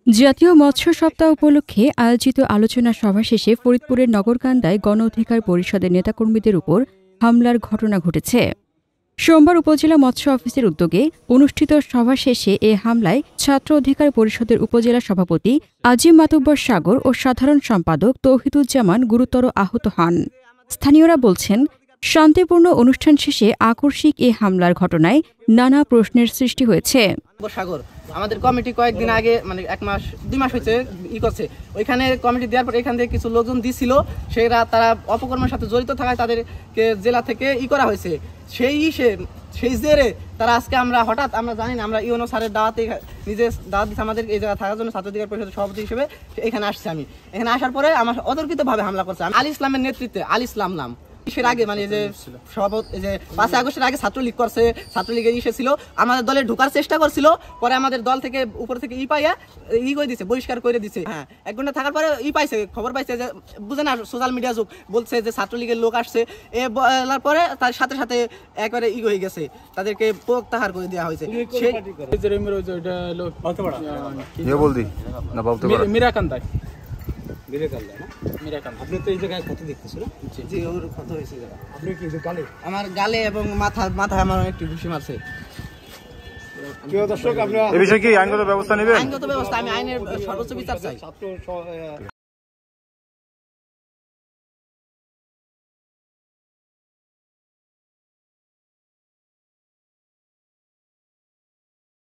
জাতীয় মৎস্য সপ্তাহ উপলক্ষে আয়োজিত আলোচনা সভা শেষে ফরিদপুরের নগরকান্দায় গণ অধিকার পরিষদের নেতাকর্মীদের উপর হামলার ঘটনা ঘটেছে। সোমবার উপজেলা মৎস্য অফিসের উদ্যোগে অনুষ্ঠিত সভা শেষে এ হামলায় ছাত্র অধিকার পরিষদের উপজেলা সভাপতি আজিম মাতুব্বর সাগর ও সাধারণ সম্পাদক তৌহিদুজ্জামান গুরুতর আহত হন। স্থানীয়রা বলছেন, শান্তিপূর্ণ অনুষ্ঠান শেষে আকস্মিক এ হামলার ঘটনায় নানা প্রশ্নের সৃষ্টি হয়েছে। সাগর আমাদের কমিটি কয়েকদিন আগে মানে 1-2 মাস হয়েছে করছে, ওইখানে কমিটি দেওয়ার পর এখান থেকে কিছু লোকজন দিছিল, তারা অপকর্মের সাথে জড়িত থাকায় তাদেরকে জেলা থেকে করা হয়েছে। সেই জেরে তারা আজকে হঠাৎ আমরা জানি না, আমরা ইউনো স্যারের দাওয়াতে নিজে দাওয়াত দিচ্ছে আমাদের এই জায়গায় থাকার জন্য, ছাত্র অধিকার পরিষদের সভাপতি হিসেবে এখানে আসছি। আমি এখানে আসার পরে আমার অতর্কিতভাবে হামলা করছে। আলী ইসলামের নেতৃত্বে, আলী ইসলাম নাম, আগে মানে যে সভাপতি যে 5 আগস্টের আগে ছাত্রলীগ করছে, ছাত্রলীগের ছিল আমাদের দলে ঢোকার চেষ্টা করছিল, পরে আমাদের দল থেকে উপর থেকে পাইয়া করে দিছে, বহিষ্কার করে দিছে। হ্যাঁ, 1 ঘন্টা থাকার পরে পাইছে, খবর পাইছে যে বুঝে না সোশ্যাল মিডিয়া যুগ, বলছে যে ছাত্রলীগের লোক আসছে। বলার পরে তার সাথে সাথে একবারে হয়ে গেছে, তাদেরকে প্রত্যাহার করে দেওয়া হয়েছে। আপনি তো এই জায়গায় ক্ষত দেখতেছিলেন? জি, ওর ক্ষত হয়েছে। আপনি কি গালে? আমার গালে এবং মাথায় আমার একটু ঘুষি মারছে। দর্শক, আপনারা এই বিষয়ে কি আইনগত ব্যবস্থা নেবেন? আইনগত ব্যবস্থা, আমি আইনের সর্বোচ্চ বিচার চাই।